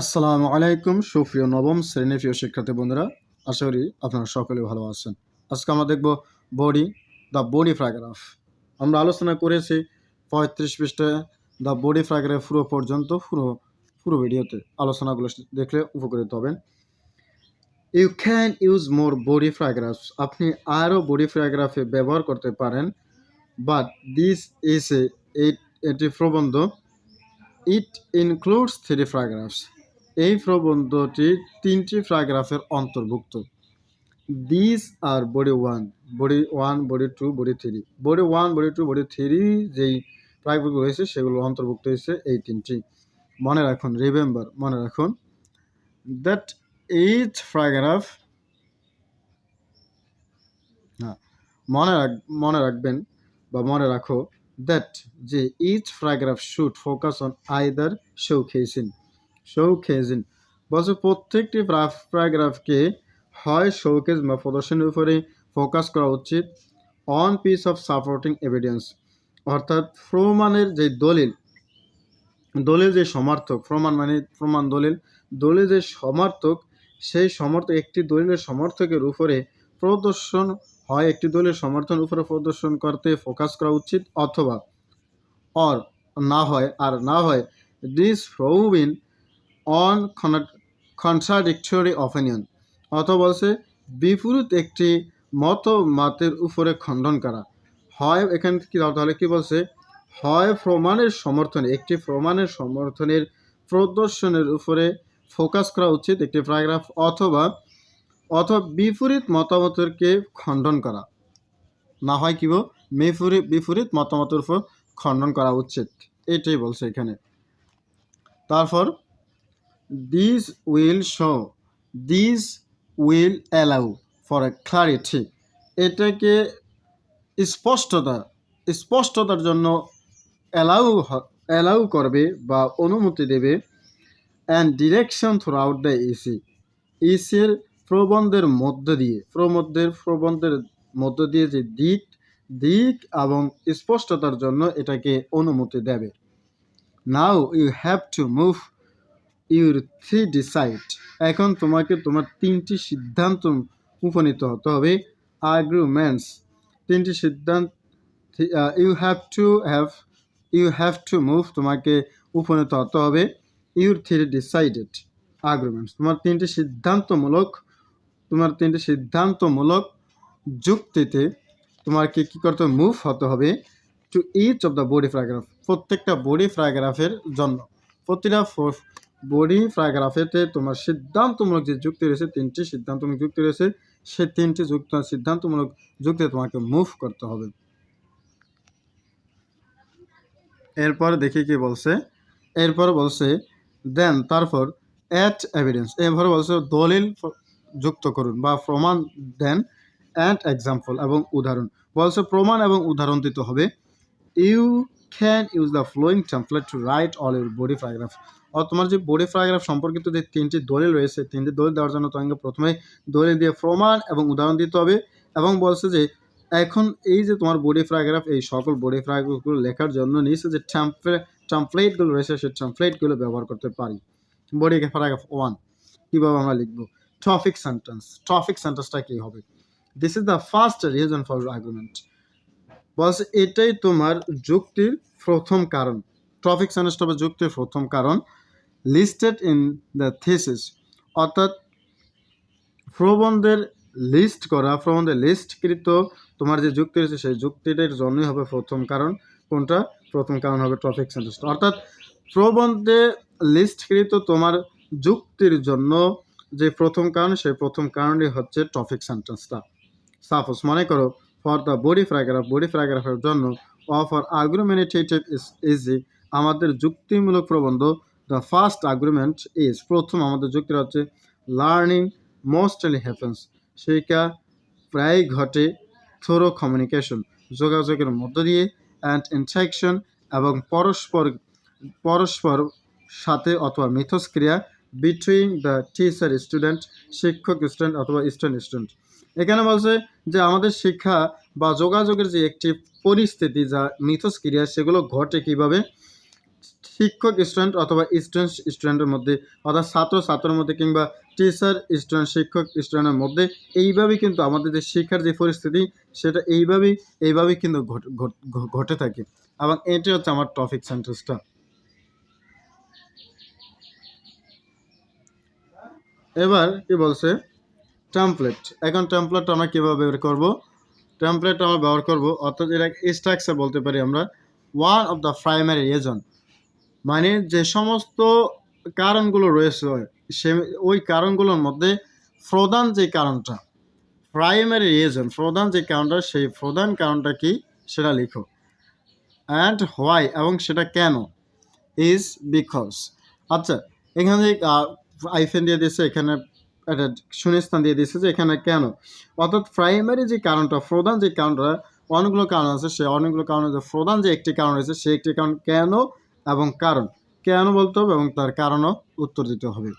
আসসালামু আলাইকুম সুপ্রিয় নবম শ্রেণীর প্রিয় শিক্ষার্থী বন্ধুরা, আশা করি আপনারা সকলে ভালো আছেন। আজকে আমরা দেখব দ্য বডি প্যারাগ্রাফ। আমরা আলোচনা করেছি 35 পৃষ্ঠায় দ্য বডি প্যারাগ্রাফ পর্যন্ত পুরো ভিডিওতে আলোচনাগুলো দেখলে উপকৃত হবেন। You can use more body paragraphs, আপনি আরও বডি প্যারাগ্রাফে ব্যবহার করতে পারেন, বাট দিস ইজ এটি প্রবন্ধ, ইট ইনক্লুডস 3 প্যারাগ্রাফস, এই প্রবন্ধটি 3টি প্যারাগ্রাফের অন্তর্ভুক্ত। This are body 1, body 2, body 3। Body 1, body 2, body 3 যেই প্যারাগ্রাফগুলো রয়েছে সেগুলো অন্তর্ভুক্ত হয়েছে এই 3টি। মনে রাখুন, মনে রাখুন দ্যাট ইচ প্যারাগ্রাফ, মনে রাখবেন বা মনে রাখো দ্যাট যে each paragraph should focus on either showcasing বলছে প্রত্যেকটি প্যারাগ্রাফকে হয় শোকেজ বা প্রদর্শনের উপরে ফোকাস করা উচিত, on piece of supporting evidence, অর্থাৎ প্রমাণের যে দলিল যে সমর্থক, দলিল যে সমর্থক, সেই সমর্থক একটি দলিলের সমর্থকের উপরে প্রদর্শন হয়, একটি দলিলের সমর্থনের উপরে প্রদর্শন করতে ফোকাস করা উচিত, অথবা না হয় ডিসপ্রুভিং অন কন্ট্রাডিক্টরি অপিনিয়ন, অথবা বলছে বিপরীত একটি মতের উপরে খণ্ডন করা হয়। এখানে তাহলে কি বলছে, হয় একটি প্রমাণের সমর্থনের প্রদর্শনের উপরে ফোকাস করা উচিত একটি প্যারাগ্রাফ, অথবা বিপরীত মতামতকে খণ্ডন করা, না হয় কি বিপরীত মতামতের উপর খণ্ডন করা উচিত, এটাই বলছে এখানে। তারপর this will allow for a clarity, এটাকে স্পষ্টতার জন্য অ্যালাউ করবে বা অনুমতি দেবে, and direction through out the ইসির প্রবন্ধের মধ্য দিয়ে যে দিক এবং স্পষ্টতার জন্য এটাকে অনুমতি দেবে। Now you have to move your 3 decide, এখন তোমাকে তোমার 3টি সিদ্ধান্ত উপনীত হতে হবে। আর্গুমেন্টস, 3টি সিদ্ধান্ত, ইউ হ্যাভ টু মুভ, তোমাকে উপনীত হতে হবে ইউর 3 ডিসাইডেড আর্গুমেন্টস, তোমার 3টি সিদ্ধান্তমূলক যুক্তিতে তোমাকে কি করতে হবে, মুভ হতে হবে to each of the body paragraph, প্রত্যেকটা বডি প্যারাগ্রাফের জন্য। প্রতিটা বডি প্যারাগ্রাফেতে তোমার সিদ্ধান্তমূলক যে যুক্তি রয়েছে, 3টি সিদ্ধান্তমূলক যুক্তি রয়েছে, সেই 3টি সিদ্ধান্তমূলক যুক্তি তোমাকে মুভ করতে হবে। এরপর দেখি কি বলছে, এরপর বলছে দেন, তারপর অ্যাড এভিডেন্স, এরপরে বলছে দলিল যুক্ত করুন বা প্রমাণ দেন, অ্যান্ড এক্সাম্পল এবং উদাহরণ, বলছে প্রমাণ এবং উদাহরণ দিতে হবে। You can use the following template to write all your body paragraph, তোমার যে বডি প্যারাগ্রাফ সম্পর্কিত যে 3টি দলিল রয়েছে, 3টি দলিল দেওয়ার জন্য তোমাকে প্রথমে দলিল দিয়ে প্রমাণ এবং উদাহরণ দিতে হবে। এবং বলছে যে এখন এই যে তোমার বডি প্যারাগ্রাফ, এই সকল বডি প্যারাগ্রাফগুলো লেখার জন্য নিচে যে টেমপ্লেটগুলো রয়েছে সেই টেমপ্লেটগুলো ব্যবহার করতে পারি। বডি প্যারাগ্রাফ 1 কীভাবে আমরা লিখব, টপিক সেন্টেন্সটা কী হবে, this is the first reason for argument, বলছে এটাই তোমার যুক্তির প্রথম কারণ। টপিক সেন্টেন্সটা হবে যুক্তির প্রথম কারণ। লিস্টেড ইন দ্য থিসিস, অর্থাৎ প্রবন্ধের লিস্টকৃত তোমার যে যুক্তি রয়েছে সেই যুক্তিটার জন্যই হবে প্রথম কারণ। কোনটা? প্রথম কারণ হবে টপিক সেন্টেন্সটা, অর্থাৎ প্রবন্ধে লিস্টকৃত তোমার যুক্তির জন্য যে প্রথম কারণ, সেই প্রথম কারণই হচ্ছে টপিক সেন্টেন্সটা। সাপোজ মনে করো, ফর দ্য বডি প্যারাগ্রাফের জন্য, ফর আর্গুমেন্টেটিভ ইজি, আমাদের যুক্তিমূলক প্রবন্ধ, দ্য ফার্স্ট আর্গুমেন্ট ইজ, প্রথম আমাদের যুক্তি হচ্ছে লার্নিং মোস্টলি হ্যাপেন্স, শিক্ষা প্রায় ঘটে, থ্রো কমিউনিকেশন, যোগাযোগের মধ্য দিয়ে, অ্যান্ড ইন্টারেকশন, এবং পরস্পর সাথে অথবা মিথস্ক্রিয়া, বিটুইন দ্য টিচার স্টুডেন্ট, শিক্ষক স্টুডেন্ট অথবা স্টুডেন্ট। এখানে বলছে যে আমাদের শিক্ষা বা যোগাযোগের যে একটি পরিস্থিতি যা মিথস্ক্রিয়া, সেগুলো ঘটে কিভাবে, শিক্ষক স্টুডেন্ট অথবা স্টুডেন্ট স্টুডেন্টের মধ্যে, অর্থাৎ ছাত্র ছাত্রের মধ্যে কিংবা টিচার স্টুডেন্ট শিক্ষক স্টুডেন্টের মধ্যে এইভাবেই কিন্তু আমাদের যে শিক্ষার যে পরিস্থিতি সেটা এইভাবেই কিন্তু ঘটে থাকে। এবং এটি হচ্ছে আমার টপিক সেন্টেন্সটা। এবার কি বলছে টেমপ্লেট। এখন টেমপ্লেট আমরা কীভাবে ব্যবহার করব? টেমপ্লেট আমরা ব্যবহার করব, অর্থাৎ এটা স্ট্রাকচার বলতে পারি আমরা। One of the primary reason, মানে যে সমস্ত কারণগুলো রয়েছে সে ওই কারণগুলোর মধ্যে প্রধান যে কারণটা, প্রাইমারি রিজন, প্রধান যে কারণটা, সেই প্রধান কারণটা কি সেটা লিখো। অ্যান্ড হোয়াই, এবং সেটা কেন। Is because. আচ্ছা, এখানে আইফেন দিয়ে দিয়েছে, এখানে একটা শূন্যস্থান দিয়ে দিয়েছে যে এখানে কেন, অর্থাৎ প্রাইমারি যে কারণটা, প্রধান যে কারণটা, অনেকগুলো কারণ আছে, সে অনেকগুলো কারণের যে প্রধান যে একটি কারণ রয়েছে সেই একটি কারণ কেন এবং কারণ, কেন বলতে হবে এবং তার কারণও উত্তর দিতে হবে।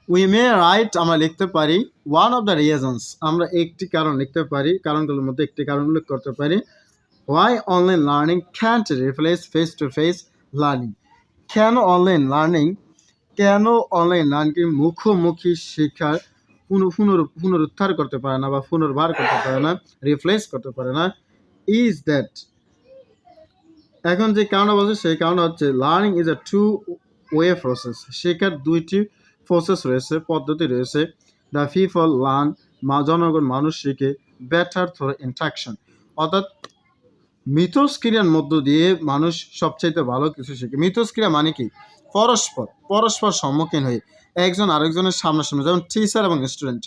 উই মে রাইট, আমরা লিখতে পারি ওয়ান অফ দ্য রিজনস, আমরা একটি কারণ লিখতে পারি, কারণগুলোর মধ্যে একটি কারণ উল্লেখ করতে পারি। Why online learning can't replace face to face learning, কেন অনলাইন লার্নিং, কেন অনলাইন লার্নিং মুখোমুখি শিক্ষার পুনরুদ্ধার করতে পারে না বা পুনর্বার করতে পারে না, রিপ্লেস করতে পারে না। ইজ দ্যাট, এখন যে কারণটা বলছে সেই কারণটা হচ্ছে learning is a two way process, শেখার দুইটি প্রসেস রয়েছে, পদ্ধতি রয়েছে। দ্য পিপল লার্ন, জনগণ মানুষ শিখে বেটার থ্রু ইন্টারাকশন, অর্থাৎ মিথস্ক্রিয়ার মধ্য দিয়ে মানুষ সবচাইতে ভালো কিছু শিখে। মিথস্ক্রিয়া মানে কি? পরস্পর সম্মুখীন হয়ে একজন আরেকজনের সামনাসামনি, যেমন টিচার এবং স্টুডেন্ট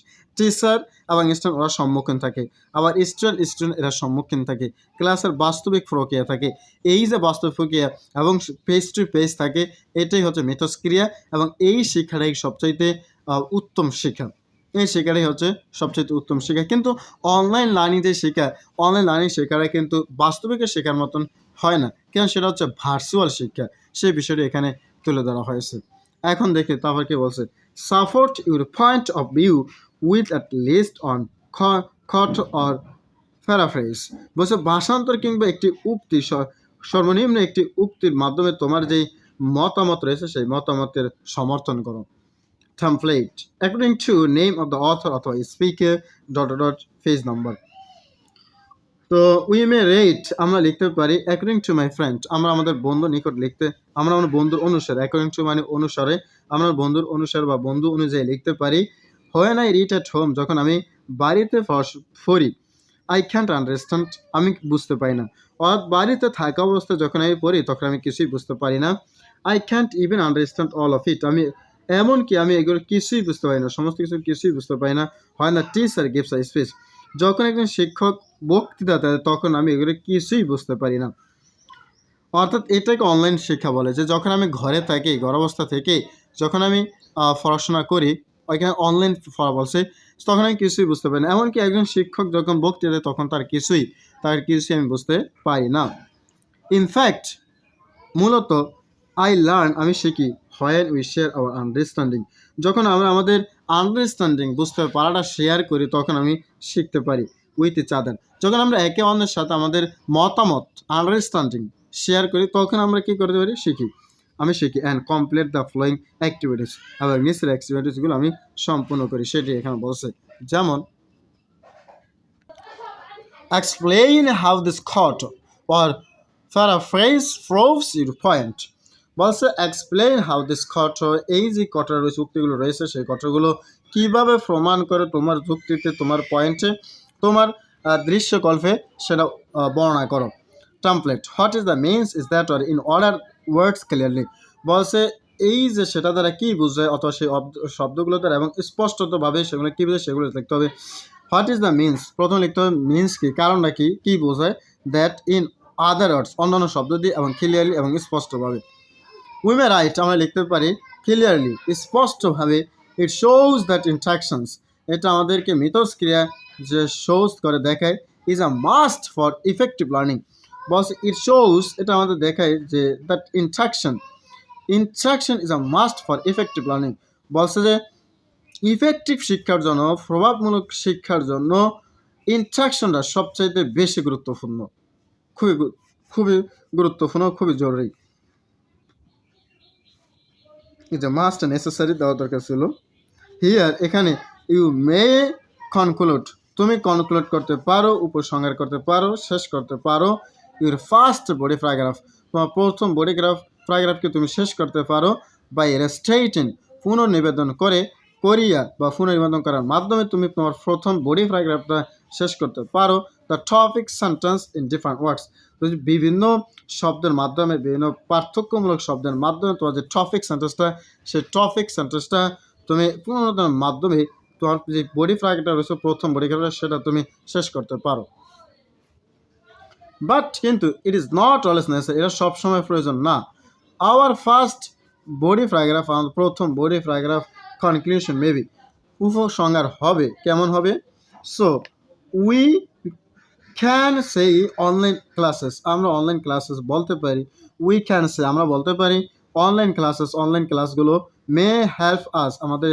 ওরা সম্মুখীন থাকে, আবার স্টুডেন্ট এরা সম্মুখীন থাকে, ক্লাসের বাস্তবিক প্রক্রিয়া থাকে। এই যে বাস্তবিক প্রক্রিয়া এবং পেজ টু পেজ থাকে, এটাই হচ্ছে মিথস্ক্রিয়া, এবং এই শিক্ষাটাই সবচাইতে উত্তম শিক্ষা। এই শেখাটাই হচ্ছে সবচেয়ে উত্তম শিক্ষা। কিন্তু অনলাইন লার্নিং শেখাটা কিন্তু বাস্তবিকের শেখার মতন হয় না, কেন সেটা হচ্ছে ভার্চুয়াল শিক্ষা, সেই বিষয়টি এখানে তুলে ধরা হয়েছে। এখন দেখি তারপর কি বলছে, support your point of view with at least on খট অর প্যারাফ্রেজ, বলছে ভাষান্তর কিংবা একটি উক্তি, সর্বনিম্ন একটি উক্তির মাধ্যমে তোমার যেই মতামত রয়েছে সেই মতামতের সমর্থন করো। Template according to name of the author অথবা speaker ... page number. তো we may rate, আমরা লিখতে পারি according to my friend, আমরা আমাদের বন্ধুর নিকট লিখতে, আমরা আমার বন্ধুর অনুসারে, according to মানে অনুসারে, আমরা বন্ধুর অনুসারে বা বন্ধু অনুযায়ী লিখতে পারি। when I read at home, যখন আমি বাড়িতে পড়ি, I can't understand, আমি বুঝতে পারি না, অর্থাৎ বাড়িতে থাকা অবস্থায় যখন আমি পড়ি তখন আমি কিছুই বুঝতে পারি না। I can't even understand all of it, এমনকি আমি এগুলো কিছুই বুঝতে পারি না, সমস্ত কিছুই বুঝতে পারি না। হয় না টিচার গিভস আ স্পিচ, যখন একজন শিক্ষক বক্তৃতা দেয় তখন আমি এগুলো কিছুই বুঝতে পারি না। অর্থাৎ এটাকে অনলাইন শিক্ষা বলে, যে যখন আমি ঘরে থাকি, ঘর অবস্থা থেকে যখন আমি পড়াশোনা করি, ওইখানে অনলাইন পড়া বলছে, তখন আমি কিছুই বুঝতে পারি না। এমনকি একজন শিক্ষক যখন বক্তৃতা দেয় তখন তার কিছুই আমি বুঝতে পারি না। ইনফ্যাক্ট, মূলত আই লার্ন, আমি শিখি, when we share our understanding, যখন আমরা আমাদের আন্ডারস্ট্যান্ডিং, বুঝতে পারাটা শেয়ার করি তখন আমি শিখতে পারি। উইথ ইচ আদার, যখন আমরা একে অন্যের সাথে আমাদের মতামত, আন্ডারস্ট্যান্ডিং শেয়ার করি তখন আমরা কী করতে পারি, আমি শিখি। And complete the following activities, এবং নিচের অ্যাক্টিভিটিসগুলো আমি সম্পূর্ণ করি, সেটি এখানে বলছে। যেমন explain how this thought or paraphrase proves your point, বলছে এক্সপ্লেইন হাউ দিস থট, এই যে কথার রয়েছে, উক্তিগুলো রয়েছে, সেই কথাগুলো কীভাবে প্রমাণ করে তোমার যুক্তিতে, তোমার পয়েন্টে, তোমার দৃশ্যকল্পে সেটা বর্ণনা করো। Template, what is the means is that or in order words clearly, বলছে এই যে সেটা দ্বারা কী বোঝায়, অথবা সেই শব্দগুলো দ্বারা এবং স্পষ্টতভাবে সেগুলো কী বোঝায় সেগুলো লিখতে হবে। হোয়াট ইজ দ্য মিনস, প্রথমে লিখতে হবে মিনস কি, কারণটা কী বোঝায়। দ্যাট ইন আদার ওয়ার্ডস, অন্যান্য শব্দ দিয়ে, এবং ক্লিয়ারলি এবং স্পষ্টভাবে। উই মে রাইট, আমরা লিখতে পারি ক্লিয়ারলি, স্পষ্টভাবে। ইট শোজ দ্যাট ইন্ট্রাকশনস, এটা আমাদেরকে মিথস্ক্রিয়া যে শোজ করে দেখায়, is a must for effective learning, বলছে ইট শোজ, এটা আমাদের দেখায় যে that interaction is a must for effective learning, বলছে যে ইফেক্টিভ শিক্ষার জন্য, প্রভাবমূলক শিক্ষার জন্য ইন্ট্রাকশনটা সবচাইতে বেশি গুরুত্বপূর্ণ, খুবই খুবই গুরুত্বপূর্ণ, খুবই জরুরি। এই যে মাস্ট নেসেসারি দেওয়া দরকার ছিল। হিয়ার এখানে ইউ মে কনক্লুড, তুমি কনক্লুড করতে পারো, উপসংহার করতে পারো, শেষ করতে পারো ইউর ফার্স্ট বডি প্যারাগ্রাফ, তোমার প্রথম বডি প্যারাগ্রাফকে তুমি শেষ করতে পারো বাই রেস্টেটিং, পুনর্নিবেদন করিয়া বা পুনর্নিবেদন করার মাধ্যমে তুমি তোমার প্রথম বডি প্যারাগ্রাফটা শেষ করতে পারো the topic sentence in different words. তুমি বিভিন্ন শব্দের মাধ্যমে, বিভিন্ন পার্থক্যমূলক শব্দের মাধ্যমে তোমার যে টপিক সেন্টেন্সটা, সেই টপিক সেন্টেন্সটা তুমি পুনর্নিবেদনের মাধ্যমে তোমার যে বডি প্যারাগ্রাফটা রয়েছে, প্রথম বডি প্যারাগ্রাফ, সেটা তুমি শেষ করতে পারো। বাট কিন্তু ইট ইজ নট অলওয়েজ নেসেসারি, এটা সবসময় প্রয়োজন না। আওয়ার ফার্স্ট বডি প্যারাগ্রাফ, আমাদের প্রথম বডি প্যারাগ্রাফ কনক্লুশন মেবি, উপসংহার হবে, কেমন হবে? So we can say online classes, আমরা অনলাইন ক্লাসেস বলতে পারি। উই ক্যান সে, আমরা বলতে পারি অনলাইন ক্লাসেস, অনলাইন ক্লাসগুলো মে হেল্প আস, আমাদের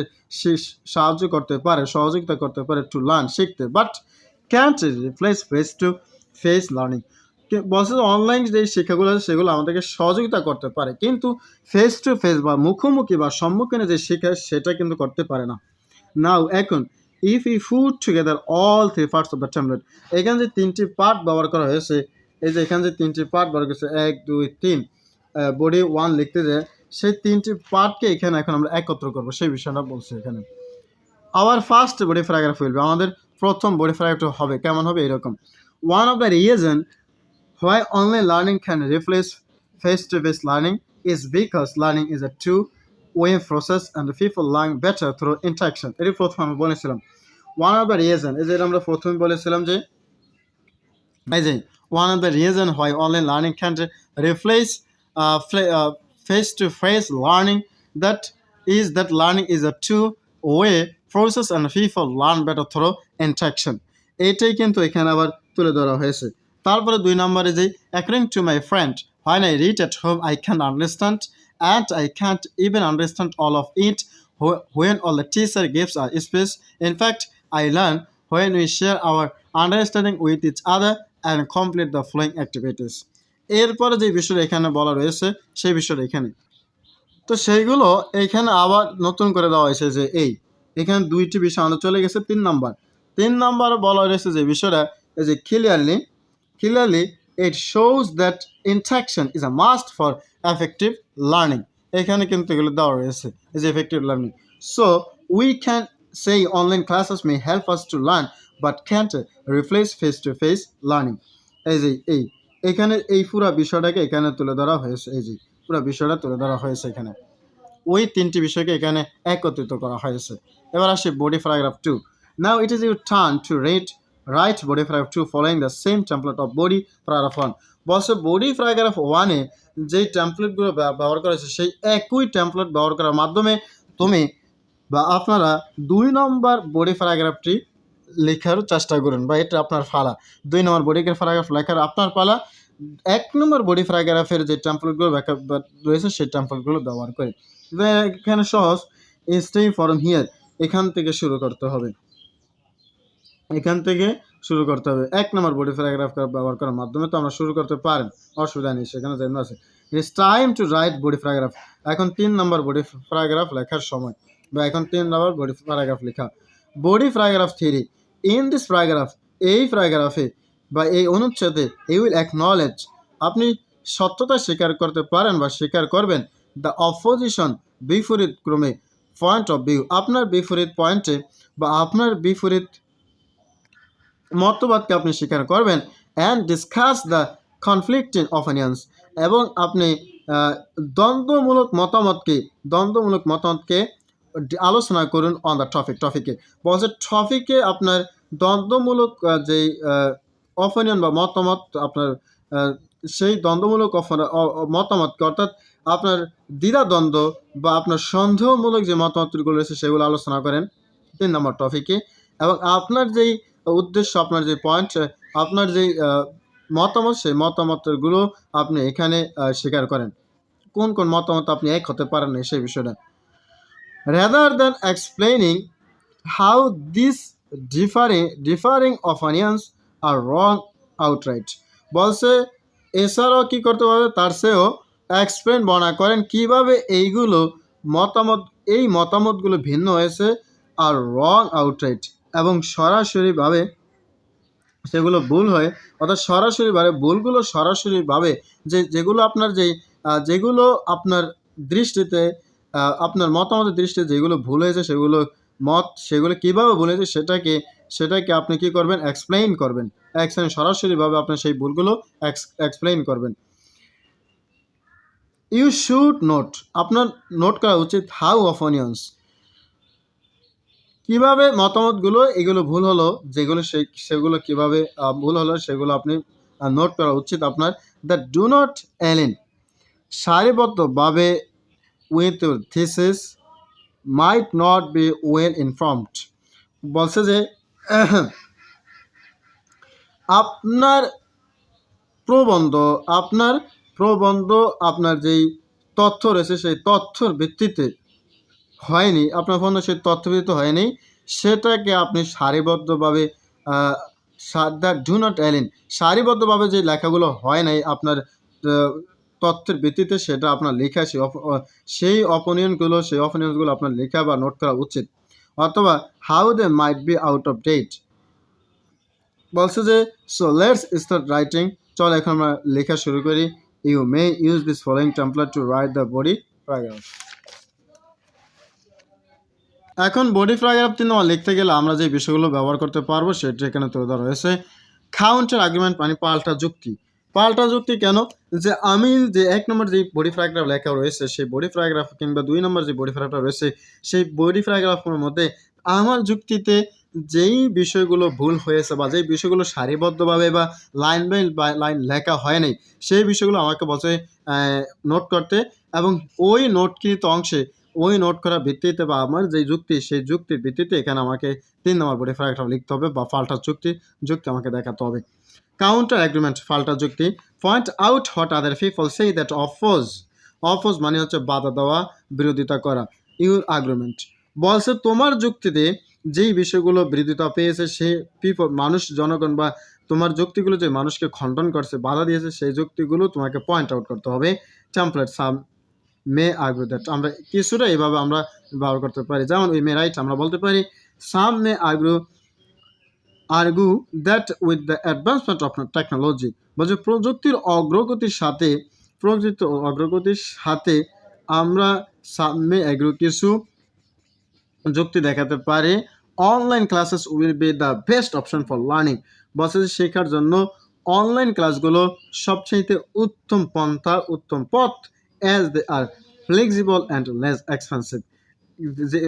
সাহায্য করতে পারে, সহযোগিতা করতে পারে টু লার্ন, শিখতে। But can't replace face to face learning, বলছে অনলাইন যে শিক্ষাগুলো আছে সেগুলো আমাদেরকে সহযোগিতা করতে পারে, কিন্তু ফেস টু ফেস বা মুখোমুখি বা সম্মুখীনে যে শিক্ষা সেটা কিন্তু করতে পারে না। নাও এখন if you put together all three parts of the template, এখানে যে তিনটি পার্ট ব্যবহার করা হয়েছে, এই যে এখানে যে তিনটি পার্ট ব্যবহার করেছে 1 2 3, বডি 1 লিখতে যায়, সেই তিনটি পার্টকে এখানে এখন আমরা একত্র করবো, সেই বিষয়টা বলছে এখানে। Our first body paragraph will be, আমাদের প্রথম বডি প্যারাগ্রাফ হবে কেমন হবে, এরকম। One of the reason why online learning can replace face-to-face learning is because learning is a two-way process and people learn better through interaction. এটি প্রথম আমি বলেছিলাম। One of the reason, এই যে আমরা প্রথমে বলেছিলাম যে এই যে one of the reason why online learning can replace face-to-face learning, that is that learning is a two-way process and people learn better through interaction. এইটাই কিন্তু এখানে আবার তুলে ধরা হয়েছে। তারপরে 2 নম্বরে যে according to my friend when I read at home I can understand and I can't even understand all of it when all the teacher gives a speech. In fact, I learn when we share our understanding with each other and complete the following activities. এরপরে যে বিষয়টা এখানে বলা রয়েছে সেই বিষয়টা এখানে, তো সেইগুলো এইখানে আবার নতুন করে দেওয়া হয়েছে যে এখানে দুইটি বিষয় আমাদের চলে গেছে। 3 নাম্বার বলা রয়েছে যে বিষয়টা, এই যে clearly it shows that interaction is a must for effective learning, এখানে কিন্তু এগুলো দেওয়া রয়েছে, এই যে effective learning. So we can say online classes may help us to learn but can't replace face-to-face learning. এই যে এখানে এই পুরো বিষয়টাকে এখানে তুলে ধরা হয়েছে, এই যে পুরো বিষয়টা তুলে ধরা হয়েছে এখানে, ওই তিনটি বিষয়কে এখানে একত্রিত করা হয়েছে। এবার আসি body paragraph 2। Now it is your turn to write body paragraph 2 following the same template of body paragraph 1. বলছে বডি প্যারাগ্রাফ 1-এ যেই টেমপ্লেটগুলো ব্যবহার করা হয়েছে সেই একই টেমপ্লেট ব্যবহার করার মাধ্যমে তুমি বা আপনারা 2 নম্বর বডি প্যারাগ্রাফটি লেখার চেষ্টা করুন, বা এটা আপনার পালা। 2 নম্বর বডি প্যারাগ্রাফ লেখার আপনার পালা 1 নম্বর বডি প্যারাগ্রাফের যে টেমপ্লেটগুলো রয়েছে সেই টেমপ্লেটগুলো ব্যবহার করে। এখানে সহজ, স্টে ফ্রম হিয়ার, এখান থেকে শুরু করতে হবে, এখান থেকে শুরু করতে হবে। 1 নম্বর বডি প্যারাগ্রাফ ব্যবহার করার মাধ্যমে তো আমরা শুরু করতে পারেন, অসুবিধা নেই, সেখানে যেমন আছে। It's time to right body paragraph, এখন 3 নম্বর বডি প্যারাগ্রাফ লেখার সময়, বা এখন 3 নম্বর বডি প্যারাগ্রাফ লেখা। Body paragraph 3, in this paragraph, এই প্যারাগ্রাফে বা এই অনুচ্ছেদে ইউ উইল অ্যাকনলেজ, আপনি সত্যতা স্বীকার করতে পারেন বা স্বীকার করবেন দ্য অপোজিশন, বিপরীত ক্রমে, পয়েন্ট অফ ভিউ, আপনার বিপরীত পয়েন্টে বা আপনার বিপরীত মতবাদকে আপনি স্বীকার করবেন। And discuss the conflicting opinions, এবং আপনি দ্বন্দ্বমূলক মতামতকে আলোচনা করুন অন দ্য টপিকে। বলছে টপিকে আপনার দ্বন্দ্বমূলক যেই অপিনিয়ন বা মতামত, আপনার সেই দ্বন্দ্বমূলক মতামতকে, অর্থাৎ আপনার দ্বিধাদ্বন্দ্ব বা আপনার সন্দেহমূলক যে মতামতগুলো রয়েছে সেগুলো আলোচনা করেন 3 নম্বর টপিকে। এবং আপনার যেই উদ্দেশ্য, আপনার যে পয়েন্ট, আপনার যেই মতামত, সেই মতামতগুলো আপনি এখানে স্বীকার করেন। কোন কোন মতামত আপনি এক হতে পারেন না সেই বিষয়টা। rather than explaining how these differing opinions are wrong outright, বলছে এছাড়াও কি করতে পারবে, তার চেয়েও এক্সপ্লেন বর্ণনা করেন কিভাবে এইগুলো মতামত, এই মতামতগুলো ভিন্ন হয়েছে আর রং আউটরাইট, এবং সরাসরিভাবে সেগুলো ভুল হয়, অর্থাৎ সরাসরিভাবে ভুলগুলো সরাসরিভাবে যেগুলো আপনার যেগুলো আপনার দৃষ্টিতে আপনার মতামতের দৃষ্টিতে যেগুলো ভুল হয়েছে সেগুলো কীভাবে ভুল হয়েছে সেটাকে আপনি কি করবেন, এক্সপ্লেইন করবেন। সরাসরিভাবে আপনি সেই ভুলগুলো এক্সপ্লেইন করবেন। ইউ শুড নোট, আপনার নোট করা উচিত হাউ অফনিয়ন্স, কিভাবে মতামতগুলো এগুলো ভুল হলো, সেগুলো কিভাবে ভুল হলো সেগুলো আপনি নোট করা উচিত আপনার। দ্যাট ডু নট অ্যালিন, সারিবদ্ধভাবে with your thesis might not be well informed, বলছে যে আপনার প্রবন্ধ আপনার যেই তথ্য রয়েছে সেই তথ্যর ভিত্তিতে হয়নি, আপনার ফোন সেই তথ্যভিত্তিক হয়নি, সেটাকে আপনি সারিবদ্ধভাবে দ্যাট ডু নট অ্যালিন, সারিবদ্ধভাবে যে লেখাগুলো হয় নাই আপনার তথ্যের ভিত্তিতে, সেটা আপনার লেখা সেই অপিনিয়নসগুলো আপনার লেখা বা নোট করা উচিত। অথবা how they might be out of date, বলছে যে সো লেটস স্টার্ট রাইটিং, চল এখন আমরা লেখা শুরু করি। You may use this following template to write the body paragraph. এখন বডি প্যারাগ্রাফ 3 নম্বর লিখতে গেলে আমরা যে বিষয়গুলো ব্যবহার করতে পারবো সেটা এখানে তুলে ধরা হয়েছে। কাউন্টার আর্গুমেন্ট মানে পাল্টা যুক্তি। পাল্টা যুক্তি কেন, যে আমি যে 1 নম্বর যে বডি প্যারাগ্রাফ লেখা রয়েছে সেই বডি প্যারাগ্রাফ কিংবা 2 নম্বর যে বডি প্যারাগ্রাফ রয়েছে সেই বডি প্যারাগ্রাফের মধ্যে আমার যুক্তিতে যেই বিষয়গুলো ভুল হয়েছে বা যেই বিষয়গুলো সারিবদ্ধভাবে বা লাইন বাই লাইন লেখা হয় নাই সেই বিষয়গুলো আমাকে বলছে নোট করতে, এবং ওই নোটকৃত অংশে ওই নোট করার ভিত্তিতে বা আমার যে যুক্তি সেই যুক্তির ভিত্তিতে এখানে আমাকে 3 নম্বর বডি প্যারাগ্রাফ লিখতে হবে বা পাল্টা যুক্তি আমাকে দেখাতে হবে। কাউন্টার এগ্রিমেন্ট, পাল্টা যুক্তি। Point out what other people say that oppose মানে হচ্ছে বাধা দেওয়া, বিরোধিতা করা। ইউর আর্গুমেন্ট, বলছে তোমার যুক্তিতে যেই বিষয়গুলো বিরোধিতা পেয়েছে সেই জনগণ বা তোমার যুক্তিগুলো যে মানুষকে খণ্ডন করছে, বাধা দিয়েছে, সেই যুক্তিগুলো তোমাকে পয়েন্ট আউট করতে হবে। Template some may argue that, আমরা কিছুটা এইভাবে আমরা ব্যবহার করতে পারি, যেমন উই মে রাইট, আমরা বলতে পারি some may argue that with the advancement of technology, বলছে প্রযুক্তির অগ্রগতির সাথে আমরা সামনে এগ্রো কিছু যুক্তি দেখাতে পারি। Online classes will be the best option for learning, বলছে শেখার জন্য অনলাইন ক্লাসগুলো সবচেয়ে উত্তম পথ, as they are flexible and less expensive. যে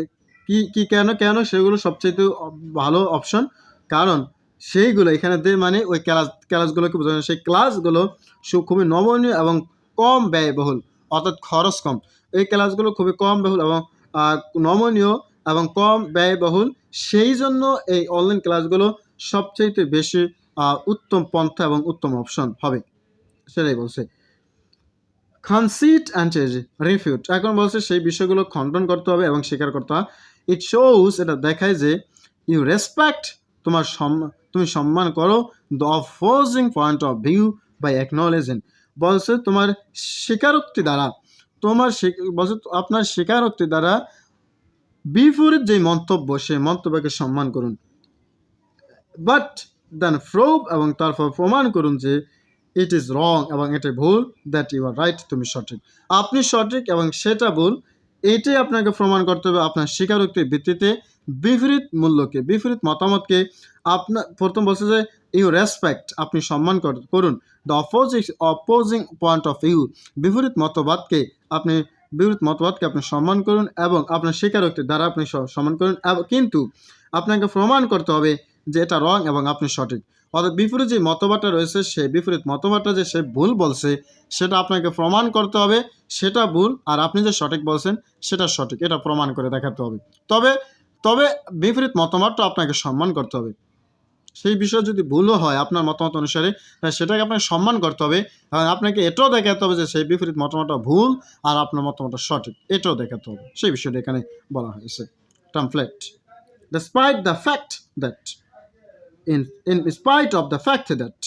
কেন সেগুলো সবচেয়ে ভালো অপশন, কারণ সেইগুলো এখানে মানে ওই ক্লাসগুলোকে বোঝানো, সেই ক্লাসগুলো খুবই নমনীয় এবং কম ব্যয়বহুল, অর্থাৎ খরচ কম। এই ক্লাসগুলো খুবই কম ব্যয়বহুল এবং নমনীয় এবং কম ব্যয়বহুল, সেই জন্য এই অনলাইন ক্লাসগুলো সবচেয়ে বেশি উত্তম পন্থা এবং উত্তম অপশন হবে, সেটাই বলছে। কনসিট অ্যান্ড রিফিউট, এখন বলছে সেই বিষয়গুলো খণ্ডন করতে হবে এবং স্বীকার করতে হবে। ইট শোজ, এটা দেখায় যে ইউ রেসপেক্ট, তুমি সম্মান করো the opposing point of view by acknowledging, বলছে তোমার স্বীকারোক্তি দ্বারা আপনার স্বীকারোক্তি দ্বারা বিপরীত যে মন্তব্য সেই মন্তব্যকে সম্মান করুন। বাট দেন প্রুভ, এবং তারপর প্রমাণ করুন যে ইট ইজ রং, এবং এটা ভুল, দ্যাট ইউ আর রাইট, তুমি সঠিক, আপনি সঠিক এবং সেটা ভুল, এইটাই আপনাকে প্রমাণ করতে হবে আপনার স্বীকারোক্তির ভিত্তিতে। বিপরীত মতামতকে আপনার প্রথম বলছে যে ইউ রেসপেক্ট, আপনি সম্মান করুন। The opposing point of view, বিপরীত মতবাদকে আপনি সম্মান করুন এবং আপনার স্বীকারোক্তির দ্বারা আপনি সম্মান করুন, কিন্তু আপনাকে প্রমাণ করতে হবে যে এটা রং এবং আপনি সঠিক। অর্থাৎ বিপরীত যে মতবাদটা রয়েছে সেই বিপরীত মতবাদটা যে সে ভুল বলছে সেটা আপনাকে প্রমাণ করতে হবে সেটা ভুল, আর আপনি যে সঠিক বলছেন সেটা সঠিক, এটা প্রমাণ করে দেখাতে হবে। তবে বিপরীত মতামতটা আপনাকে সম্মান করতে হবে। সেই বিষয় যদি ভুলও হয় আপনার মতামত অনুসারে, সেটাকে আপনাকে সম্মান করতে হবে এবং আপনাকে এটাও দেখাতে হবে যে সেই বিপরীত মতামতটা ভুল আর আপনার মতামতটা সঠিক, এটাও দেখাতে হবে। সেই বিষয়টা এখানে বলা হয়েছে। Template, despite the fact that in spite of the fact that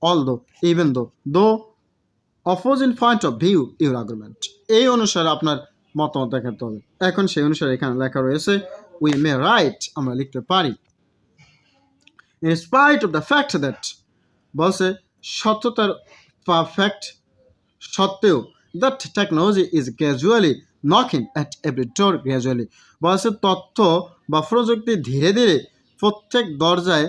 although, even though opposite point of view your argument, এই অনুসারে আপনার মতামত দেখাতে হবে। এখন সেই অনুসারে এখানে লেখা রয়েছে উই মে রাইট, আমরা লিখতে পারি in spite of the fact that, বলছে সত্যতার পারফেক্ট সত্ত্বেও, that technology is gradually knocking at every door gradually, বলছে তথ্য বা প্রযুক্তি ধীরে ধীরে প্রত্যেক দরজায়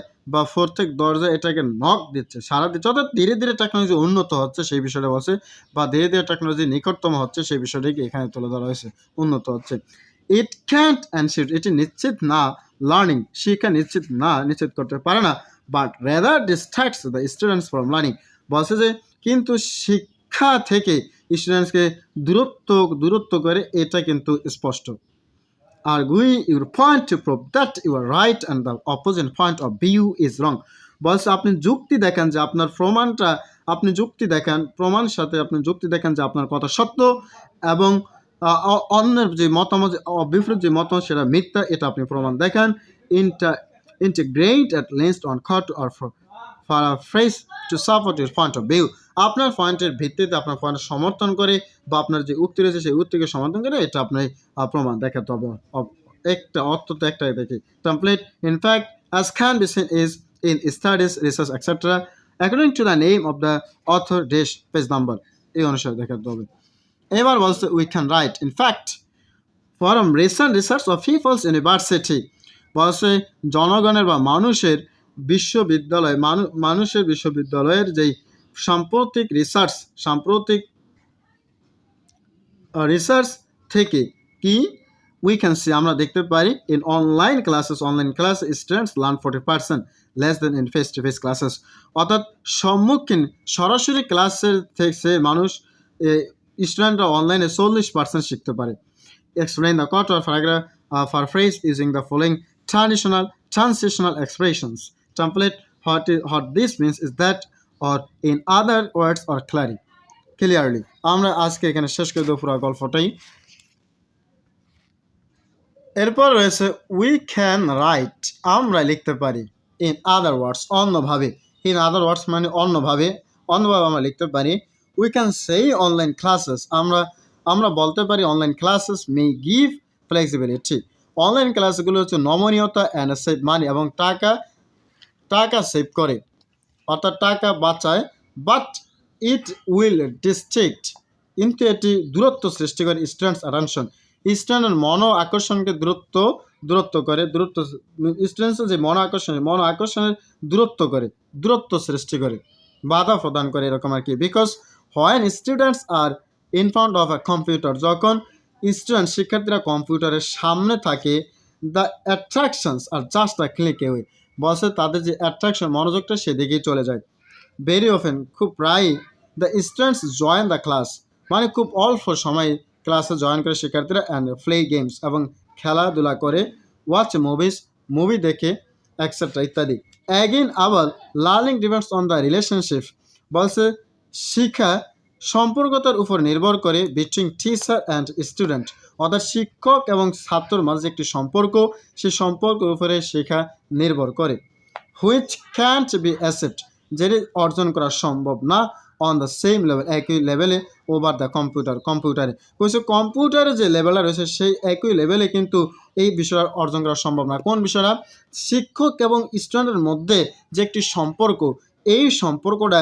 এটাকে নক দিচ্ছে, সারা দিচ্ছে, অর্থাৎ ধীরে ধীরে টেকনোলজি উন্নত হচ্ছে সেই বিষয়টা বলছে, বা ধীরে ধীরে টেকনোলজি নিকটতম হচ্ছে সেই বিষয়টাকে এখানে তুলে ধরা হয়েছে, উন্নত হচ্ছে। ইট ক্যান্ট এনশিওর, এটি নিশ্চিত না, লার্নিং, শিক্ষা নিশ্চিত করতে পারে না, but rather distracts the students from learning, বলছে যে কিন্তু শিক্ষা থেকে স্টুডেন্টসকে দূরত্ব করে, এটা কিন্তু স্পষ্ট। Arguing your point to prove that you are right and the opposite point of view is wrong, বলছে আপনি যুক্তি দেখান যে আপনার প্রমাণের সাথে আপনি যুক্তি দেখান যে আপনার কথা সত্য এবং অন্যের যে মতামত, বিপরীত যে মতামত সেটা মিথ্যা, এটা আপনি প্রমাণ দেখান। Integrate at least on court or for a phrase to support your point of view, আপনার পয়েন্টের ভিত্তিতে আপনার পয়েন্ট সমর্থন করে বা আপনার যে উক্তি রয়েছে সেই উক্তিকে সমর্থন করে এটা আপনি প্রমাণ দেখাতে হবে। একটা অর্থ তো একটাই দেখি template, in fact as can be seen is in studies, research etc. according to the name of the author dash page number, এই অনুসারে দেখাতে হবে। এবার বলছে we can write in fact from recent research of people's university, বলছে জনগণের বা মানুষের বিশ্ববিদ্যালয়ের যেই সাম্প্রতিক রিসার্চ থেকে কি we can see, আমরা দেখতে পারি in online class students learn 40% less than in face to face classes, অর্থাৎ সরাসরি ক্লাসের থেকে মানুষ স্টুডেন্টরা অনলাইনে 40% শিখতে পারে। Explain the contour paragraph for phrase using the following transitional expressions. Template, what this means is that, or in other words, or clearly. আমরা আজকে এখানে শেষ করে দেব পুরো গল্পটাই। এরপর রয়েছে we can write, আমরা লিখতে পারি in other words, অন্যভাবে। in other words মানে অন্যভাবে আমরা লিখতে পারি we can say online classes, আমরা বলতে পারি online classes may give flexibility, online ক্লাসগুলো হচ্ছে নমনীয়তা and save money, এবং টাকা সেভ করে, অর্থাৎ টাকা বাঁচায়, বাট ইট উইল ডিস্ট্রিক্ট, কিন্তু এটি দূরত্ব সৃষ্টি করে স্টুডেন্টস অ্যাটেনশন, স্টুডেন্টের মন আকর্ষণকে দূরত্ব করে, স্টুডেন্টসের যে মন আকর্ষণের দূরত্ব সৃষ্টি করে, বাধা প্রদান করে, এরকম আর কি। Because when students are in front of a computer, যখন শিক্ষার্থীরা কম্পিউটারের সামনে থাকে, the attractions are just a click away, বসে তাদের যে অ্যাট্রাকশন, মনোযোগটা সেদিকেই চলে যায়। ভেরি অফেন, খুব প্রায়, the students join the class, মানে খুব অল্প সময় ক্লাসে জয়েন করে শিক্ষার্থীরা, অ্যান্ড প্লে গেমস, এবং খেলাধুলা করে, ওয়াচ মুভি দেখে এক্সেট্রা ইত্যাদি। অ্যাগেন আবার learning depends on the relationship, বলছে শিক্ষা সম্পর্কতার উপর নির্ভর করে বিটুইন টিচার অ্যান্ড স্টুডেন্ট, অর্থাৎ শিক্ষক এবং ছাত্রর মাঝে একটি সম্পর্ক, সেই সম্পর্কের উপরে শিক্ষা নির্ভর করে। হুইচ ক্যান্ট বি অ্যাসেপ্ট, যেটি অর্জন করা সম্ভব না অন দ্য সেম লেভেল, একই লেভেলে ওভার দ্য কম্পিউটারে বলছে কম্পিউটারে যে লেভেলটা রয়েছে সেই একই লেভেলে কিন্তু এই বিষয়টা অর্জন করা সম্ভব না। কোন বিষয়টা? শিক্ষক এবং স্টুডেন্টের মধ্যে যে একটি সম্পর্ক, এই সম্পর্কটা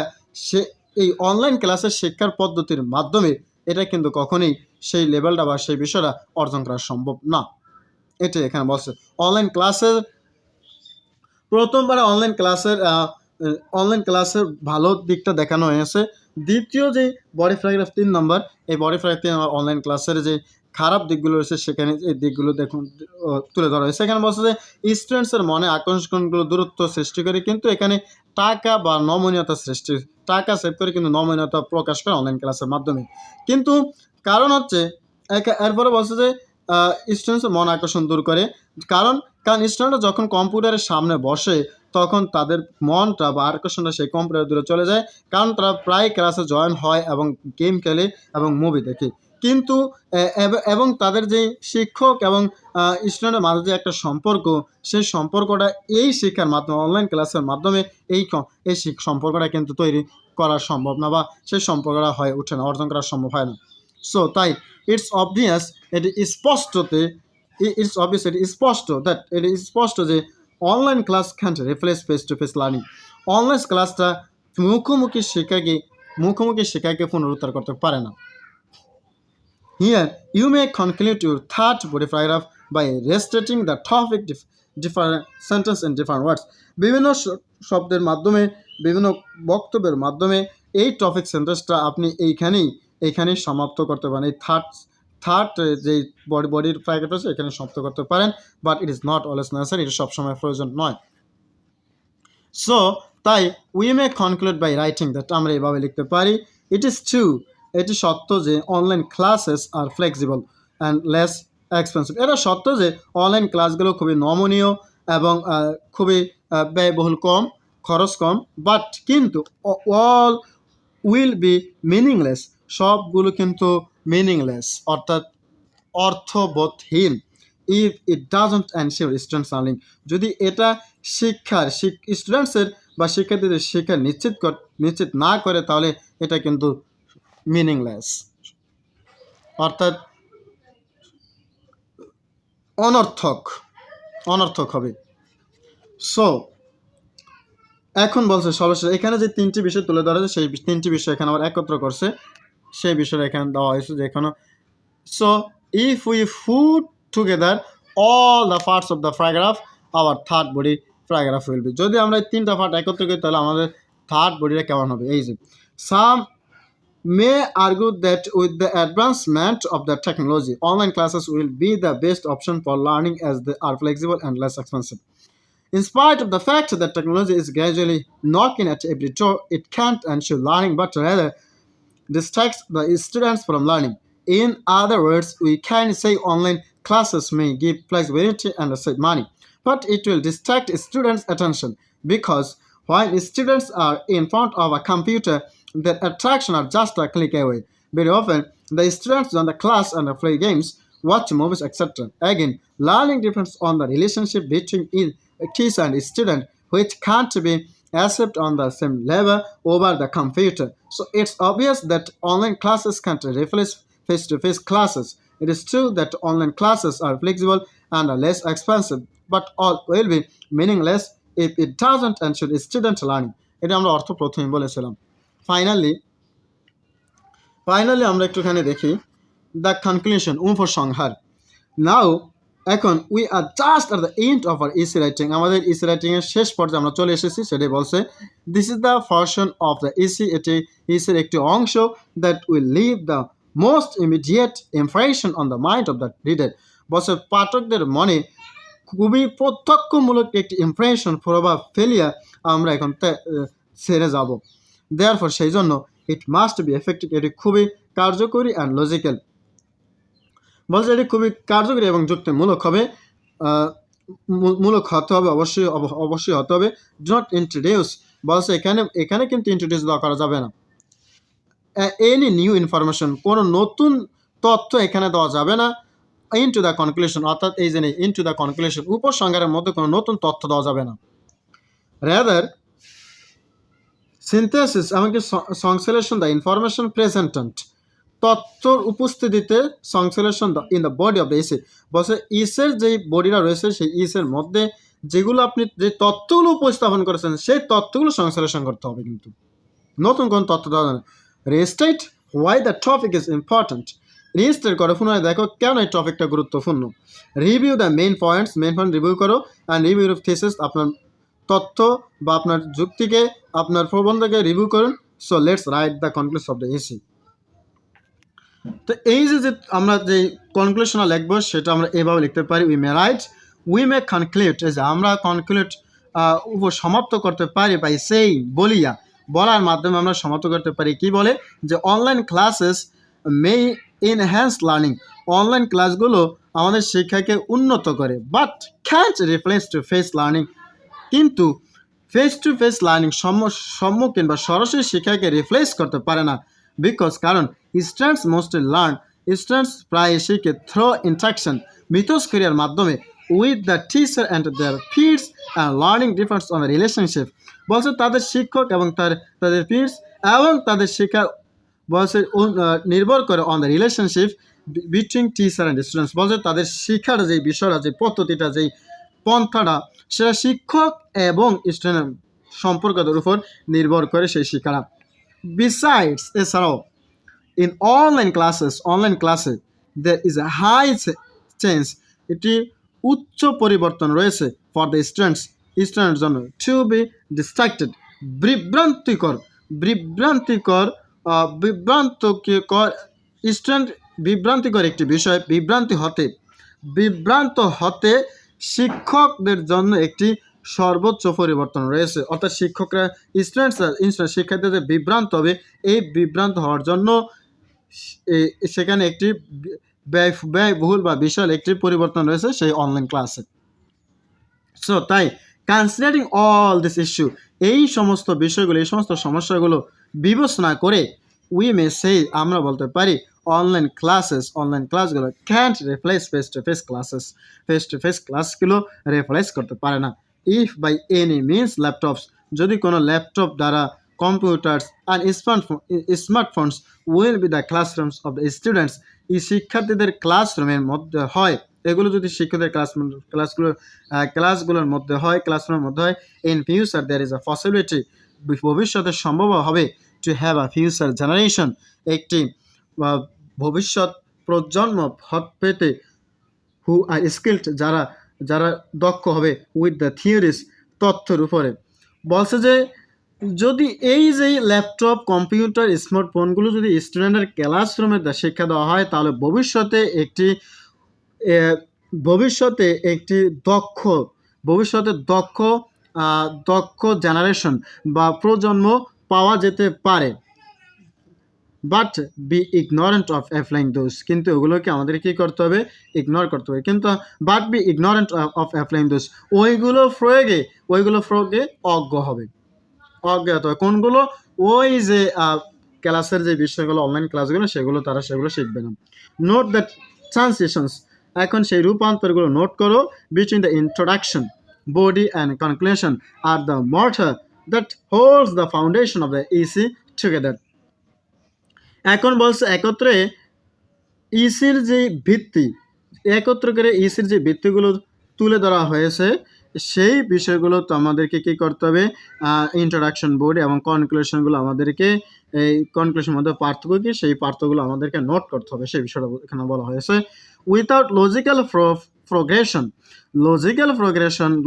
এই অনলাইন ক্লাসের শিক্ষার পদ্ধতির মাধ্যমে এটা কিন্তু কখনোই সেই লেভেলটা বা সেই বিষয়টা অর্জন করা সম্ভব না। এটাই এখানে বলছে অনলাইন ক্লাসের প্রথমবার অনলাইন ক্লাসের ভালো দিকটা দেখানো হয়েছে। দ্বিতীয় যে বডি প্যারাগ্রাফ 3 নম্বর, এই বডি প্যারাগ্রাফ 3 নম্বর অনলাইন ক্লাসের যে খারাপ দিকগুলো রয়েছে সেখানে এই দিকগুলো তুলে ধরা হয়েছে। এখানে বলছে যে স্টুডেন্টসের মনে আকর্ষণগুলো দূরত্ব সৃষ্টি করে, কিন্তু এখানে টাকা বা নমনীয়তা টাকা সেভ করে কিন্তু নমনীয়তা প্রকাশ করে অনলাইন ক্লাসের মাধ্যমে। কিন্তু কারণ হচ্ছে এরপরে বলছে যে স্টুডেন্টসের মন আকর্ষণ দূর করে, কারণ স্টুডেন্টরা যখন কম্পিউটারের সামনে বসে তখন তাদের মনটা বা আকর্ষণটা সেই কম্পিউটার দূরে চলে যায়, কারণ তারা প্রায় ক্লাসে জয়েন হয় এবং গেম খেলে এবং মুভি দেখে। কিন্তু এবং তাদের যে শিক্ষক এবং স্টুডেন্টের মাঝে যে একটা সম্পর্ক, সেই সম্পর্কটা এই শিক্ষার মাধ্যমে, অনলাইন ক্লাসের মাধ্যমে এই সম্পর্কটা কিন্তু তৈরি করা সম্ভব না, বা সেই সম্পর্কটা হয়ে ওঠে না, অর্জন করা সম্ভব হয় না। সো তাই ইটস অবভিয়াস, এটি স্পষ্টতে ইটস অবভিয়াস, এটি স্পষ্ট দ্যাট, এটি স্পষ্ট যে online class can't replace face to face learning. Online ক্লাসটা মুখোমুখি শিক্ষাকে পুনরুদ্ধার করতে পারে না। Here, you may conclude your third body paragraph by restating the topic different sentence in different words. বিভিন্ন শব্দের মাধ্যমে, বিভিন্ন বক্তব্যের মাধ্যমে এই টপিক সেন্টেন্সটা আপনি এইখানেই সমাপ্ত করতে পারেন। এই থার্ড যে বডির প্যাকেট আছে এখানে সমাপ্ত করতে পারেন, but it is not always necessary, এটা সবসময় প্রয়োজন নয়। সো তাই we may conclude by writing that, আমরা এভাবে লিখতে পারি, ইট ইজ ট্রু, এটি সত্য যে online classes are flexible and less expensive. এটা সত্য যে অনলাইন ক্লাসগুলো খুবই নমনীয় এবং খুবই ব্যয়বহুল কম, খরচ কম, বাট কিন্তু অল উইল বি মিনিংলেস, সবগুলো কিন্তু মিনিংলেস, অর্থাৎ অর্থবোধহীন, if it doesn't ensure students learning, যদি এটা স্টুডেন্টসের বা শিক্ষার্থীদের শিক্ষা নিশ্চিত না করে, তাহলে এটা কিন্তু মিনিংলেস, অর্থাৎ অনর্থক হবে। সো এখন বলছে সর্বশেষ, এখানে যে তিনটি বিষয় তুলে ধরা হয়েছে সেই তিনটি বিষয় এখানে আবার একত্র করছে, সেই বিষয়টা এখানে দেওয়া হয়েছে যে এখানে। So if we put together all the parts of the paragraph, our third body paragraph will be, যদি আমরা এই তিনটা পার্ট একত্র করি তাহলে আমাদের থার্ড বডিটা কেমন হবে? এই যে সাম may argue that with the advancement of the technology, online classes will be the best option for learning as they are flexible and less expensive. In spite of the fact that technology is gradually knocking at every door, it can't ensure learning but rather distracts the students from learning. In other words, we can say online classes may give flexibility and save money, but it will distract students' attention because while students are in front of a computer, their attraction are just a click away. Very often, the students join the class and play games, watch movies, etc. Again, learning depends on the relationship between teacher and student, which can't be achieved on the same level over the computer. So it's obvious that online classes can't replace face-to-face classes. It is true that online classes are flexible and are less expensive, but all will be meaningless if it doesn't ensure student learning. এটা আমরা অর্থ প্রথমে বলেছিলাম। Finally আমরা একটুখানি দেখি the conclusion, উপসংহার। Now এখন we are just at the end of our essay writing, আমাদের ইসি রাইটিংয়ের শেষ পর্যায়ে আমরা চলে এসেছি, সেটাই বলছে this is the portion of the essay, এটি ইসির একটি অংশ that will leave the most immediate impression on the mind of the reader, বলছে পাঠকদের মনে খুবই প্রত্যক্ষমূলক একটি ইমপ্রেশন, প্রভাব ফেলিয়া আমরা এখন ছেড়ে যাব। দেয়ারফর সেই জন্য ইট মাস্ট বি এফেক্টিভ, এটি খুবই কার্যকরী অ্যান্ড লজিক্যাল, বলছে এটি খুবই কার্যকরী এবং যুক্তিমূলক হবে, হতে হবে, অবশ্যই হতে হবে। ডু নট ইন্ট্রোডিউস, বলছে এখানে কিন্তু ইন্ট্রোডিউস দেওয়া করা যাবে না। এনি নিউ ইনফরমেশন, কোনো নতুন তথ্য এখানে দেওয়া যাবে না। ইনটু দ্য কনক্লুশন, অর্থাৎ এই যে ইনটু দ্য কনক্লুশন, উপসংহারের মধ্যে কোনো নতুন তথ্য দেওয়া যাবে না। রাদার সিনথেসিস এমনকি সংশ্লেষণ, দ্য ইনফরমেশন প্রেজেন্টেড, তথ্যর উপস্থিতিতে সংশ্লেষণ in the body of the ইসে, বলছে ইসের যেই বডিটা রয়েছে সেই ইসের মধ্যে যেগুলো আপনি যে তথ্যগুলো উপস্থাপন করেছেন সেই তথ্যগুলো সংশ্লেষণ করতে হবে, কিন্তু নতুন কোন তথ্য দেওয়া যাবে না। Restate why the topic is important, register করো, পুনরায় দেখো কেন এই টপিকটা গুরুত্বপূর্ণ। Review the main point review করো, অ্যান্ড রিভিউ অফ থিসিস, আপনার তথ্য বা আপনার যুক্তিকে, আপনার প্রবন্ধকে রিভিউ করুন। So let's write the conclusion of the essay. তো এই যে আমরা যে কনক্লুশনটা লিখবো সেটা আমরা এভাবে লিখতে পারি, উই মে কনক্লুড, এই যে আমরা কনক্লুড সমাপ্ত করতে পারি বাই সেই বলার মাধ্যমে আমরা সমাপ্ত করতে পারি। কি বলে যে অনলাইন ক্লাসেস মে এনহ্যান্স লার্নিং, অনলাইন ক্লাসগুলো আমাদের শিক্ষাকে উন্নত করে, but can't replace to face learning, কিন্তু ফেস টু ফেস লার্নিং সম্মুখীন বা সরাসরি শিক্ষাকে রিপ্লেস করতে পারে না। বিকজ কারণ স্টুডেন্টস মোস্টলি লার্ন স্টুডেন্টস প্রায় শিখে থ্রো ইন্টারাকশন মিথস্ক্রিয়ার মাধ্যমে with the teacher and their peers and learning difference on the relationship. বলছে তাদের শিক্ষক এবং তাদের পিয়ার্স এবং তাদের শিক্ষার বলছে নির্ভর করে on the relationship between teacher and students. বলছে তাদের শিক্ষার যে বিষয়টা, যে পদ্ধতিটা, যেই পন্থাটা, সেটা শিক্ষক এবং স্টুডেন্টের সম্পর্কের উপর নির্ভর করে সেই শিক্ষাটা। বিসাইডস, এছাড়াও in অনলাইন ক্লাসে there is a high change, এটি উচ্চ পরিবর্তন রয়েছে ফর দ্য স্টুডেন্টের জন্য টু বি ডিস্ট্রাক্টেড, বিভ্রান্তিকর বিভ্রান্তিকর বিভ্রান্তকর স্টুডেন্ট বিভ্রান্তিকর একটি বিষয় বিভ্রান্ত হতে শিক্ষকদের জন্য একটি সর্বোচ্চ পরিবর্তন রয়েছে। অর্থাৎ শিক্ষকরা শিক্ষার্থীদের বিভ্রান্ত হবে, এই বিভ্রান্ত হওয়ার জন্য সেখানে একটি ব্যয়বহুল বা বিশাল একটি পরিবর্তন রয়েছে সেই অনলাইন ক্লাসে। সো তাই কনসিডারিং অল দিস ইস্যু, এই সমস্ত বিষয়গুলো, এই সমস্ত সমস্যাগুলো বিবেচনা করে উই মে সে, আমরা বলতে পারি অনলাইন ক্লাসগুলো can't replace face to face ক্লাসগুলো রিপ্লেস করতে পারে না। If by any means laptops, যদি কোনো ল্যাপটপ দ্বারা, computers and smartphones will be the classrooms of the students, এই শিক্ষার্থীদের ক্লাসরুমের মধ্যে হয়, এগুলো যদি শিক্ষকদের ক্লাসগুলোর মধ্যে হয়, ক্লাসরুমের মধ্যে হয়, in future there is a possibility, ভবিষ্যতে সম্ভব হবে to have a future generation, একটি ভবিষ্যৎ প্রজন্ম পেতে, হু আর স্কিল্ড, যারা দক্ষ হবে, উইথ দ্য থিওরিস, তথ্যের উপরে। বলছে যে যদি এই যে ল্যাপটপ, কম্পিউটার, স্মার্টফোনগুলো যদি স্টুডেন্টের ক্লাসরুমে শিক্ষা দেওয়া হয়, তাহলে ভবিষ্যতে একটি দক্ষ জেনারেশন বা প্রজন্ম পাওয়া যেতে পারে। But be ignorant of applying those, কিন্তু ওগুলোকে আমাদের কী করতে হবে? ইগনোর করতে হবে। কিন্তু but be ignorant of applying those, ওইগুলো প্রয়োগে অজ্ঞাত। কোনগুলো? ওই যে ক্লাসের যে বিষয়গুলো, অনলাইন ক্লাসগুলো, সেগুলো শিখবে না। নোট দ্যাট ট্রান্সলেশনস, এখন সেই রূপান্তরগুলো নোট করো। Between the introduction, body and conclusion are the mortar that holds the foundation of the EC together. এখন বলছে একত্রে ইসির যে ভিত্তি, একত্র করে ইসির যে ভিত্তিগুলো তুলে ধরা হয়েছে, সেই বিষয়গুলো তো আমাদেরকে কী করতে হবে? ইন্ট্রোডাকশন, বডি এবং কনক্লুশনগুলো আমাদেরকে, এই কনক্লুশনের মধ্যে পার্থক্য কী, সেই পার্থক্যগুলো আমাদেরকে নোট করতে হবে, সেই বিষয়টা এখানে বলা হয়েছে। উইথাউট লজিক্যাল প্রোগ্রেশন,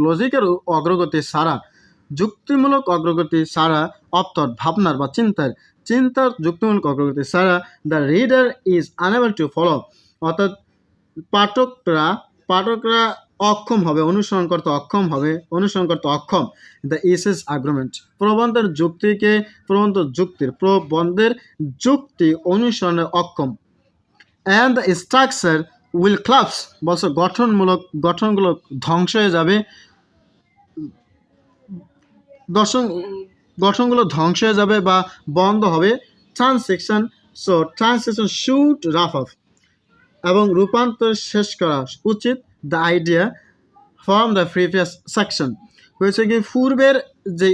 লজিকের অগ্রগতি ছাড়া, যুক্তিমূলক অগ্রগতি ছাড়া, অর্থাৎ ভাবনার বা চিন্তার যুক্তিমূলক অগ্রগতি ছাড়া, the reader is unable to follow, অর্থাৎ পাঠকরা অক্ষম হবে, অনুসরণ করতে অক্ষম। দ্য ইসেস আর্গুমেন্ট, প্রবন্ধের যুক্তি অনুসরণে অক্ষম। And the structure will collapse, বলছে গঠনগুলো ধ্বংস হয়ে যাবে, বা বন্ধ হবে। ট্রান্সলেশন শুড রাফ আপ, এবং রূপান্তর শেষ করা উচিত। The idea from the previous section, হয়েছে কি পূর্বের যে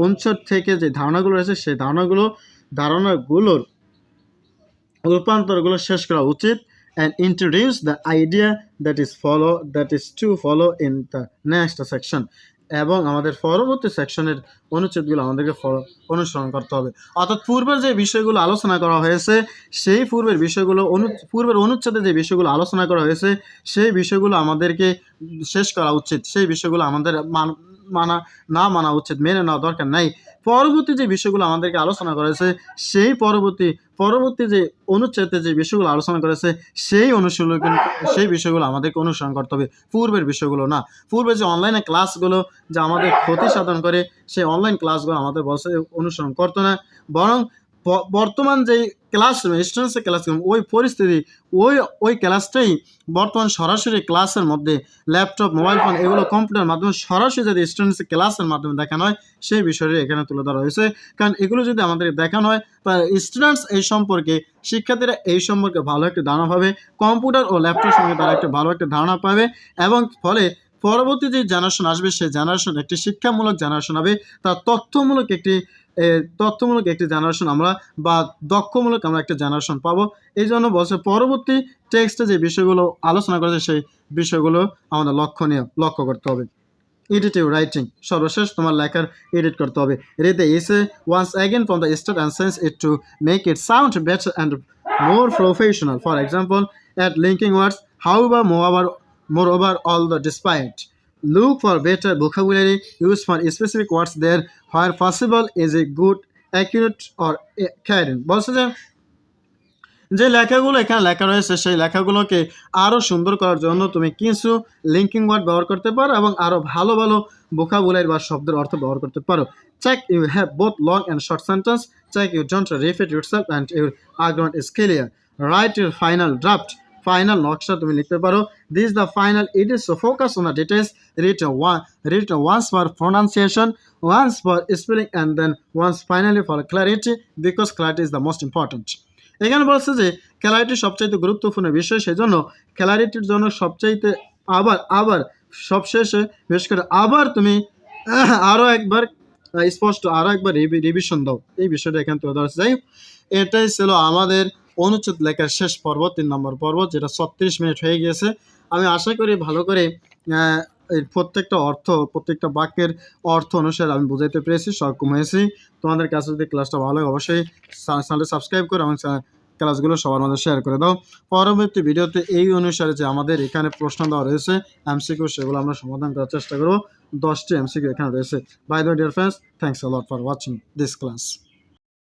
অনুচ্ছেদ থেকে যে ধারণাগুলো রয়েছে, সেই ধারণাগুলোর রূপান্তরগুলো শেষ করা উচিত। And introduce the idea that is to follow in the next section, এবং আমাদের পরবর্তী সেকশনের অনুচ্ছেদগুলো আমাদেরকে অনুসরণ করতে হবে। অর্থাৎ পূর্বের যে বিষয়গুলো আলোচনা করা হয়েছে, সেই পূর্বের অনুচ্ছেদে যে বিষয়গুলো আলোচনা করা হয়েছে, সেই বিষয়গুলো আমাদেরকে শেষ করা উচিত, সেই বিষয়গুলো আমাদের মানা উচিত, মেনে নেওয়া দরকার নাই। পরবর্তী যে বিষয়গুলো আমাদেরকে আলোচনা করেছে, সেই পরবর্তী যে অনুচ্ছেদে যে বিষয়গুলো আলোচনা করেছে, সেই বিষয়গুলো আমাদেরকে অনুসরণ করতে হবে, পূর্বের বিষয়গুলো না। পূর্বে যে অনলাইনে ক্লাসগুলো যা আমাদের ক্ষতি সাধন করে, সেই অনলাইন ক্লাসগুলো আমাদের বসে অনুসরণ করতো না, বরং বর্তমান যেই ক্লাসরুম স্টুডেন্টসের ক্লাসরুম ওই পরিস্থিতি ওই ওই ক্লাসটাই বর্তমান সরাসরি ক্লাসের মধ্যে ল্যাপটপ মোবাইল ফোন এগুলো কম্পিউটার মাধ্যমে সরাসরি যদি স্টুডেন্টসের ক্লাসের মাধ্যমে দেখানো হয় সেই বিষয়টি এখানে তুলে ধরা হয়েছে। কারণ এগুলো যদি আমাদের দেখানো হয় তাহলে স্টুডেন্টস এই সম্পর্কে শিক্ষার্থীরা এই সম্পর্কে ভালো একটা ধারণা পাবে, কম্পিউটার ও ল্যাপটপ সম্পর্কে তারা একটা ভালো একটা ধারণা পাবে এবং ফলে পরবর্তী যে জেনারেশন আসবে সেই জেনারেশন একটি শিক্ষামূলক জেনারেশন হবে, তার তথ্যমূলক একটি জেনারেশন আমরা বা দক্ষমূলক আমরা একটা জেনারেশন পাবো। এই জন্য বলছে পরবর্তী টেক্সটে যে বিষয়গুলো আলোচনা করেছে সেই বিষয়গুলো আমাদের লক্ষ্য করতে হবে। এডিটিভ রাইটিং সর্বশেষ তোমার লেখার এডিট করতে হবে। Read the essay once again from the start and sense it to make it sound better and more professional. For example, add linking words. However, moreover, all the despite. Look for better vocabulary used for specific words there where possible is a good, accurate or cadent. বলছে যে লেখাগুলো এখানে লেখা রয়েছে সেই লেখাগুলোকে আরও সুন্দর করার জন্য তুমি কিছু লিঙ্কিং ওয়ার্ড ব্যবহার করতে পারো এবং আরও ভালো ভালো ভোকাবুলারি বা শব্দের অর্থ ব্যবহার করতে পারো। Check you have both long and short sentence, check you don't repeat yourself and your argument is clear, write your final draft, final নকশা তুমি লিখতে পারো। This the final it is focus on the details, read once for pronunciation, once for spelling and then once finally for clarity because clarity is the most important. এখানে বলছে যে clarity সবচাইতে গুরুত্বপূর্ণ বিষয়, সেই জন্য ক্ল্যারিটির জন্য সবচাইতে আবার সবশেষে বিশেষ করে আবার তুমি আরও একবার স্পষ্ট আরও একবার রিভিশন দাও, এই বিষয়টা এখানে তুলে ধরা যাই। এটাই ছিল আমাদের অনুচ্ছেদ লেখার শেষ পর্ব, 3 নম্বর পর্ব, যেটা 36 মিনিট হয়ে গিয়েছে। আমি আশা করি ভালো করে এই প্রত্যেকটা বাক্যের অর্থ অনুসারে আমি বুঝাইতে পেরেছি, সক্ষম হয়েছি। তোমাদের কাছে যদি ক্লাসটা ভালো হয় অবশ্যই চ্যানেলটা সাবস্ক্রাইব করো এবং ক্লাসগুলো সবার মধ্যে শেয়ার করে দাও। পরবর্তী ভিডিওতে এই অনুসারে যে আমাদের এখানে প্রশ্ন দেওয়া রয়েছে এমসিকিউ, সেগুলো আমরা সমাধান করার চেষ্টা করব। 10টি এমসিকিউ এখানে রয়েছে। Bye the dear friends, thanks a lot for watching this class.